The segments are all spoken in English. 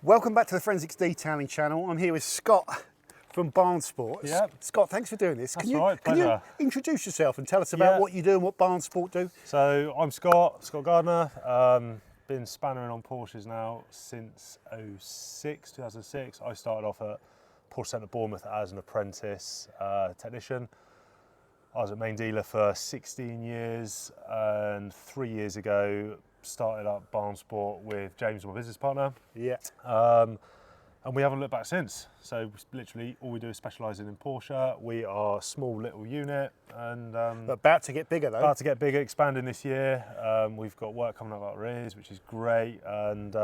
Welcome back to the Forensics Detailing channel. I'm here with Scott from Bahnsports. Yep. Scott, thanks for doing this. That's all right, can you pleasure. introduce yourself and tell us about what you do and what Bahnsport do? So I'm Scott Gardner. Been spannering on Porsches now since 2006. I started off at Porsche Centre Bournemouth as an apprentice technician. I was at main dealer for 16 years, and 3 years ago started up Bahnsport with James, my business partner. Yeah. And we haven't looked back since. So literally all we do is specialise in Porsche. We are a small little unit and About to get bigger though. about to get bigger, expanding this year. We've got work coming up our ears, which is great. And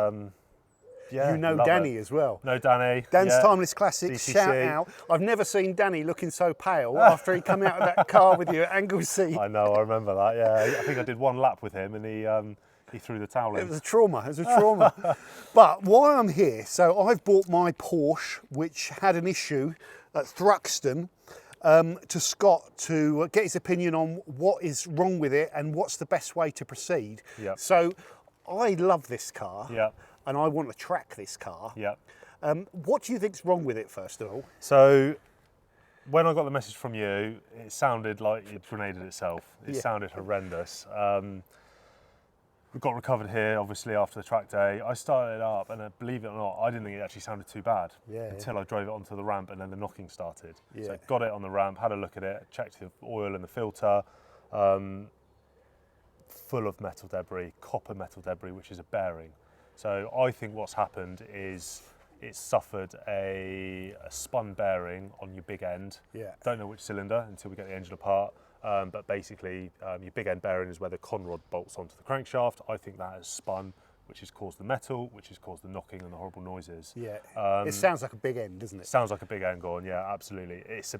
yeah, you know love Danny it. as well. No, Danny. Dan's yeah. Timeless Classics, DCC. shout out. I've never seen Danny looking so pale after he come out of that car with you at Anglesey. I know, I remember that. Yeah, I think I did one lap with him, and he thruh the towel in. It was a trauma, But while I'm here, so I've bought my Porsche, which had an issue at Thruxton, to Scott to get his opinion on what is wrong with it and what's the best way to proceed. Yep. So I love this car, Yep. and I want to track this car. Yeah. What do you think's wrong with it, first of all? So when I got the message from you, it sounded like it grenaded itself. It Yeah. sounded horrendous. We got recovered here, obviously, after the track day. I started it up, and believe it or not, I didn't think it actually sounded too bad until I drove it onto the ramp, and then the knocking started. Yeah. So got it on the ramp, had a look at it, checked the oil and the filter, full of metal debris, copper metal debris, which is a bearing. So I think what's happened is it's suffered a spun bearing on your big end. Yeah. Don't know which cylinder until we get the engine apart. But basically, your big end bearing is where the conrod bolts onto the crankshaft. I think that has spun, which has caused the metal, which has caused the knocking and the horrible noises. Yeah. It sounds like a big end, doesn't it? Sounds like a big end going, yeah, absolutely. It's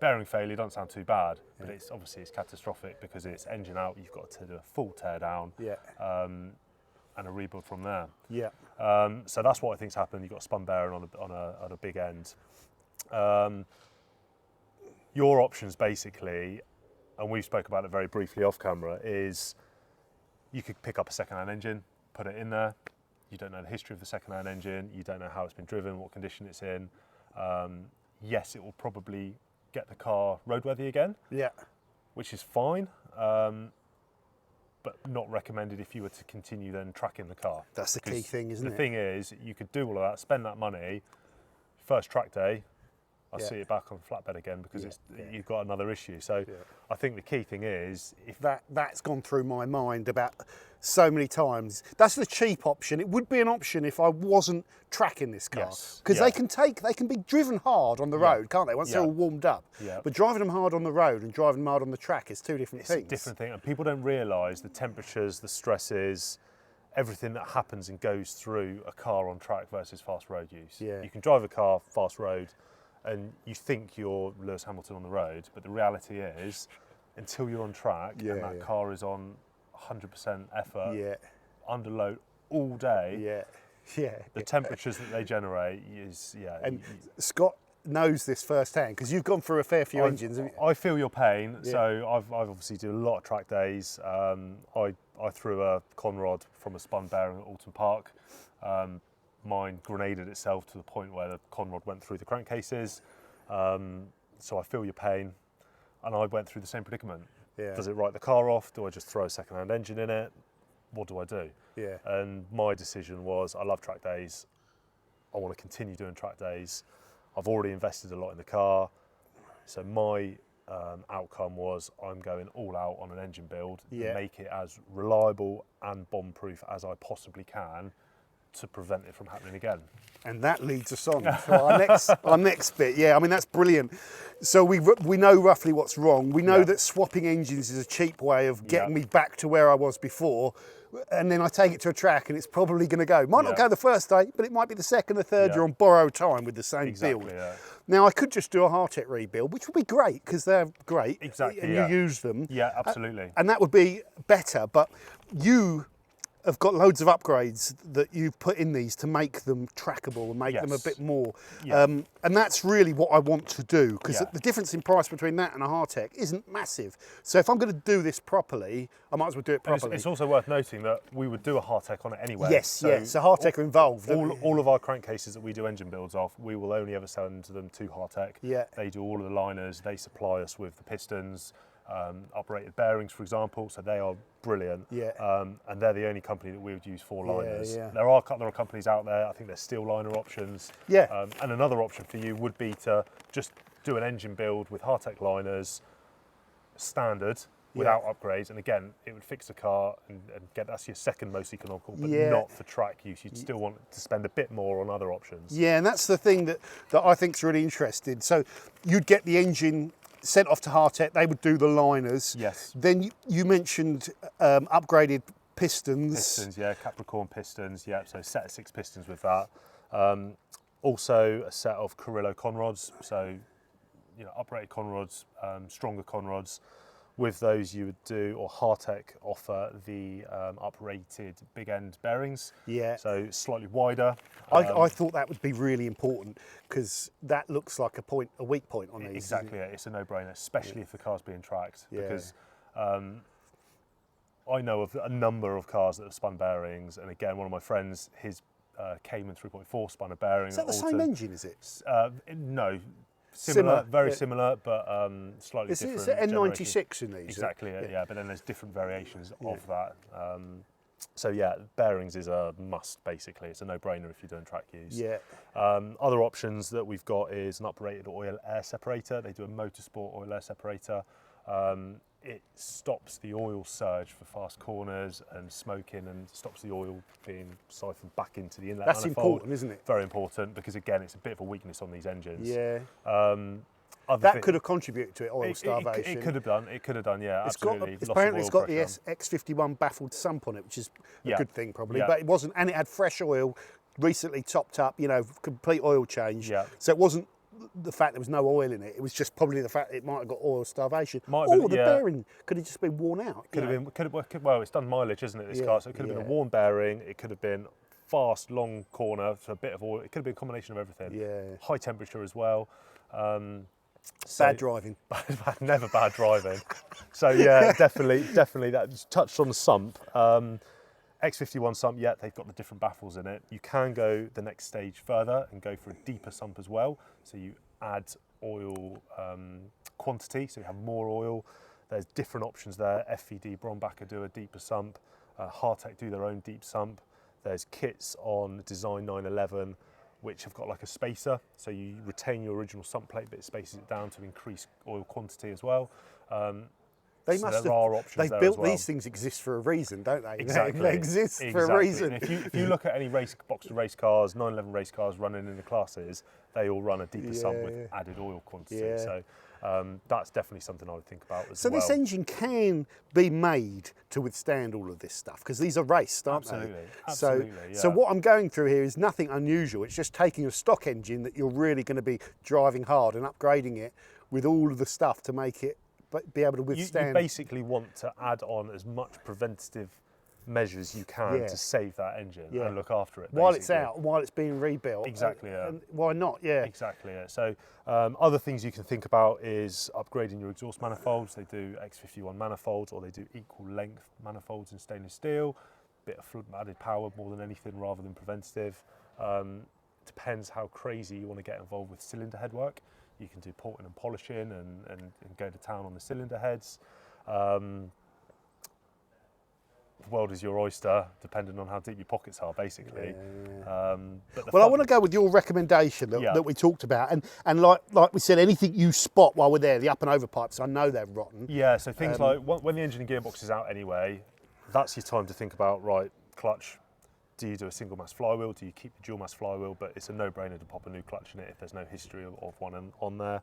bearing failure doesn't sound too bad, but it's obviously catastrophic because it's engine out. You've got to do a full tear down, Yeah. and a rebuild from there. Yeah. So that's what I think's happened. You've got a spun bearing on a big end. Your options basically, and we spoke about it very briefly off camera, is you could pick up a second-hand engine, put it in there. You don't know the history of the second-hand engine. You don't know how it's been driven, what condition it's in. Yes, it will probably get the car roadworthy again, Yeah. which is fine, but not recommended if you were to continue then tracking the car. That's the key Because thing, isn't the it? thing is, you could do all of that, spend that money, first track day, I'll Yeah. see it back on flatbed again because you've got another issue. So Yeah. I think the key thing is, if That's gone through my mind about so many times. That's the cheap option. It would be an option if I wasn't tracking this car, Yes, because yeah. they can be driven hard on the road, can't they? Once they're all warmed up. Yeah. But driving them hard on the road and driving them hard on the track is two different it's a things. different thing, and people don't realise the temperatures, the stresses, everything that happens and goes through a car on track versus fast road use. Yeah. You can drive a car fast road and you think you're Lewis Hamilton on the road, but the reality is, until you're on track Yeah, and that yeah. car is on 100% effort, Yeah. under load all day, Yeah. Yeah. the temperatures that they generate is, And Scott knows this firsthand because you've gone through a fair few engines. haven't you? I feel your pain. Yeah. So I've obviously do a lot of track days. I threw a conrod from a spun bearing at Alton Park. Mine grenaded itself to the point where the conrod went through the crankcases. So I feel your pain, and I went through the same predicament. Yeah. Does it write the car off? Do I just throw a second-hand engine in it? What do I do? Yeah. And my decision was, I love track days. I want to continue doing track days. I've already invested a lot in the car. So my outcome was I'm going all out on an engine build Yeah. to make it as reliable and bomb-proof as I possibly can to prevent it from happening again. And that leads us on to our next bit. Yeah, I mean, that's brilliant. So we know roughly what's wrong. We know that swapping engines is a cheap way of getting me back to where I was before. And then I take it to a track and it's probably going to go. Might not go the first day, but it might be the second or third. You're on borrowed time with the same build. Yeah. Now, I could just do a Hartech rebuild, which would be great because they're great. Exactly, And yeah. you use them. Yeah, absolutely. And that would be better. But you have got loads of upgrades that you've put in these to make them trackable and make them a bit more. Yeah. And that's really what I want to do, because Yeah. the difference in price between that and a Hardtech isn't massive. So if I'm going to do this properly, I might as well do it And properly. it's also worth noting that we would do a Hardtech on it anyway. Yes, so Hardtech are involved. All of our crankcases that we do engine builds off, we will only ever sell them to Hardtech. Yeah. They do all of the liners, they supply us with the pistons, uprated bearings, for example, so they are brilliant. Yeah. And they're the only company that we would use for liners. yeah. There are a couple of companies out there, I think there's steel liner options. Yeah. And another option for you would be to just do an engine build with Hardtech liners, standard, without upgrades, and again, it would fix the car and get, that's your second most economical, but not for track use. You'd still want to spend a bit more on other options. Yeah, and that's the thing that I think is really interesting. So you'd get the engine sent off to Hardtech, they would do the liners. Yes. Then you mentioned upgraded pistons. Pistons, yeah, Capricorn pistons, yeah, so a set of 6 pistons with that. Also a set of Carrillo conrods, so uprated conrods, stronger conrods. With those you would do, or Hardtech offer the uprated big end bearings. Yeah. So slightly wider. I thought that would be really important, because that looks like a weak point on these. Exactly, yeah, it's a no-brainer, especially if the car's being tracked. Because I know of a number of cars that have spun bearings, and again, one of my friends, his Cayman 3.4 spun a bearing. Is that the same engine, is it? No. Similar, very similar, but slightly different. It's an N96 in these. Exactly, yeah, but then there's different variations of that. So yeah, bearings is a must, basically. It's a no-brainer if you're doing track use. Yeah. Other options that we've got is an uprated oil air separator. They do a motorsport oil air separator. It stops the oil surge for fast corners and smoking, and stops the oil being siphoned back into the inlet manifold. That's important, isn't it? Very important, because again, it's a bit of a weakness on these engines. Yeah. That could have contributed to it, oil starvation. It could have done, yeah, absolutely. Apparently it's got the X51 baffled sump on it, which is a good thing probably, but it wasn't, and it had fresh oil, recently topped up, complete oil change. Yeah. So it wasn't the fact there was no oil in it, it was just probably the fact it might have got oil starvation. The bearing could have just been worn out. Well, it's done mileage, isn't it, this car? So it could have been a worn bearing, it could have been fast, long corner, so a bit of oil, it could have been a combination of everything. Yeah. High temperature as well. Bad driving. Never bad driving. So yeah, definitely that touched on the sump. X51 sump, yeah, they've got the different baffles in it. You can go the next stage further and go for a deeper sump as well. So you add oil quantity, so you have more oil. There's different options there. FVD, Brombacher do a deeper sump. Hardtech do their own deep sump. There's kits on Design 911 which have got like a spacer, so you retain your original sump plate, but it spaces it down to increase oil quantity as well. There are options. They've built these things exist for a reason, don't they? Exactly. They exist for a reason. And if you look at any boxer race cars, 911 race cars running in the classes, they all run a deeper sump with added oil quantity. Yeah. So that's definitely something I would think about as well. So this engine can be made to withstand all of this stuff, because these are raced, aren't they? Absolutely. So what I'm going through here is nothing unusual. It's just taking a stock engine that you're really going to be driving hard and upgrading it with all of the stuff to make it be able to withstand. You basically want to add on as much preventative measures you can to save that engine and look after it. While it's out, while it's being rebuilt. Exactly, yeah. And why not, yeah. Exactly, yeah. So other things you can think about is upgrading your exhaust manifolds. They do X51 manifolds, or they do equal length manifolds in stainless steel. Bit of added power more than anything rather than preventative. Depends how crazy you want to get involved with cylinder head work. You can do porting and polishing and go to town on the cylinder heads. The world is your oyster, depending on how deep your pockets are, basically. I want to go with your recommendation that we talked about, and like we said, anything you spot while we're there, the up and over pipes, I know they're rotten. Yeah, so things like when the engine and gearbox is out anyway, that's your time to think about, right, clutch. Do you do a single mass flywheel? Do you keep the dual mass flywheel? But it's a no-brainer to pop a new clutch in it if there's no history of one on there.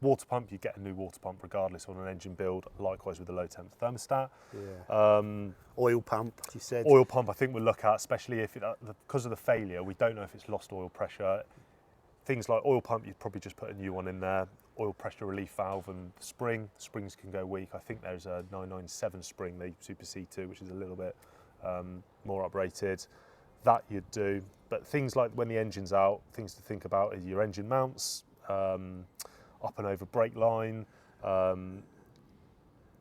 Water pump, you get a new water pump regardless on an engine build. Likewise with a low temp thermostat. Yeah. Oil pump, you said. Oil pump, I think we'll look at, especially if because of the failure, we don't know if it's lost oil pressure. Things like oil pump, you'd probably just put a new one in there. Oil pressure relief valve and springs can go weak. I think there's a 997 spring they supersede to, which is a little bit more uprated, that you'd do. But things like when the engine's out, things to think about is your engine mounts, up and over brake line,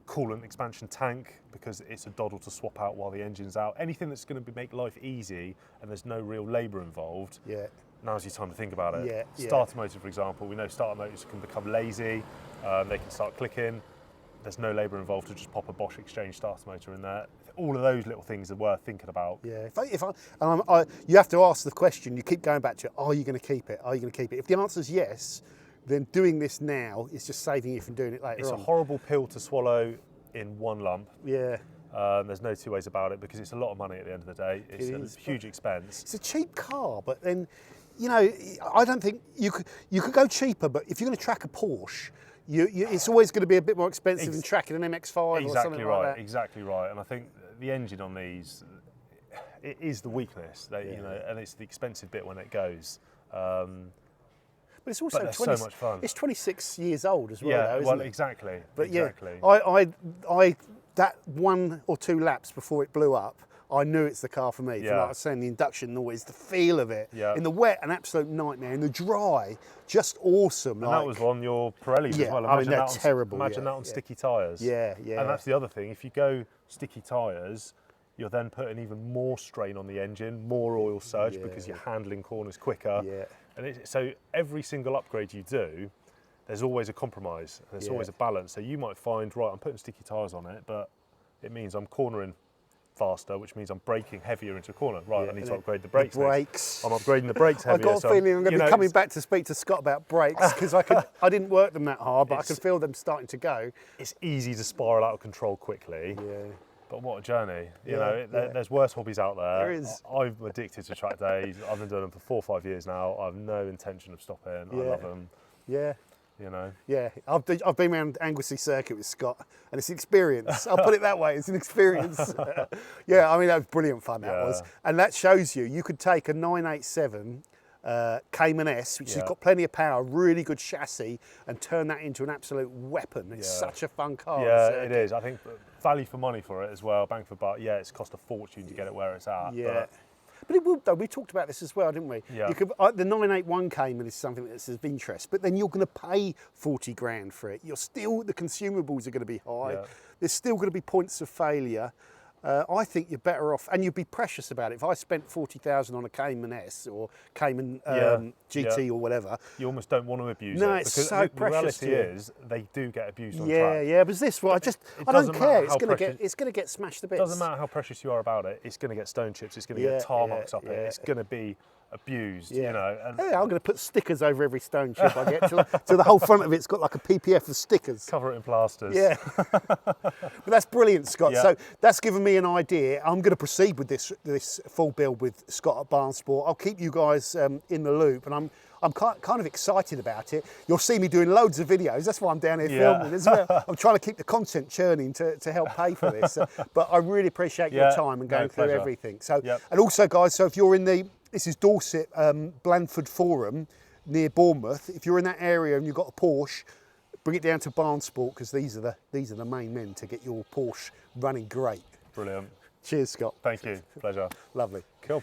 coolant expansion tank, because it's a doddle to swap out while the engine's out. Anything that's going to make life easy and there's no real labour involved, now's your time to think about it. Starter motor, for example, we know starter motors can become lazy, they can start clicking. There's no labour involved to just pop a Bosch Exchange starter motor in there. All of those little things are worth thinking about. Yeah, you have to ask the question, you keep going back to it, are you going to keep it? Are you going to keep it? If the answer is yes, then doing this now is just saving you from doing it later on. It's a horrible pill to swallow in one lump. Yeah. There's no two ways about it, because it's a lot of money at the end of the day. It's a huge expense. It's a cheap car, but then, you know, I don't think you could go cheaper, but if you're going to track a Porsche, it's always going to be a bit more expensive than tracking an MX-5 or something like that. Exactly right. And I think the engine on these, it is the weakness, you know, and it's the expensive bit when it goes. But it's also so much fun. It's 26 years old as well, isn't it? Exactly. But exactly. I that 1 or 2 laps before it blew up, I knew it's the car for me. From like I was saying, the induction noise, the feel of it. In the wet, an absolute nightmare. In the dry, just awesome. And that was on your Pirellis as well. I mean, they're terrible. Imagine that on sticky tyres. Yeah. And that's the other thing. If you go sticky tyres, you're then putting even more strain on the engine, more oil surge, because you're handling corners quicker. And so every single upgrade you do, there's always a compromise. And there's always a balance. So you might find, right, I'm putting sticky tyres on it, but it means I'm cornering faster, which means I'm braking heavier into a corner. Right, I need to upgrade the brakes. I'm upgrading the brakes heavier. I've got a feeling I'm going to be coming back to speak to Scott about brakes, because I didn't work them that hard, but I can feel them starting to go. It's easy to spiral out of control quickly. But what a journey. You know, there's worse hobbies out there. There is. I'm addicted to track days. I've been doing them for 4 or 5 years now. I have no intention of stopping. I love them. You know. I've been around Anglesey Circuit with Scott, and it's an experience. I'll put it that way. It's an experience. I mean, that was brilliant fun. That was, and that shows you could take a 987 Cayman S, which has got plenty of power, really good chassis, and turn that into an absolute weapon. It's such a fun car. Yeah, it is. I think value for money for it as well, bang for buck. Yeah, it's cost a fortune to get it where it's at. But it will, though. We talked about this as well, didn't we? Yeah. You could, the 981 Cayman is something that's of interest, but then you're going to pay 40 grand for it. The consumables are going to be high. There's still going to be points of failure. I think you're better off, and you'd be precious about it. If I spent 40,000 on a Cayman S or Cayman GT or whatever, you almost don't want to abuse it. No, it's so precious. The reality is they do get abused on track. But this one, I don't care. It's going to get smashed to bits. It doesn't matter how precious you are about it. It's going to get stone chips. It's going to get tar marks up it. It's going to be abused, you know. And I'm going to put stickers over every stone chip I get, till the whole front of it's got like a PPF of stickers. Cover it in plasters. But that's brilliant, Scott. So that's given me an idea. I'm going to proceed with this full build with Scott at Bahnsport. I'll keep you guys in the loop, and I'm kind of excited about it. You'll see me doing loads of videos. That's why I'm down here filming as well. I'm trying to keep the content churning to help pay for this. But I really appreciate your time and going through everything. So, and also, guys, so if you're in this is Dorset, Blandford Forum near Bournemouth. If you're in that area and you've got a Porsche, bring it down to Bahnsport, because these are the main men to get your Porsche running great. Brilliant. Cheers, Scott. Thank you. Pleasure. Lovely. Cool.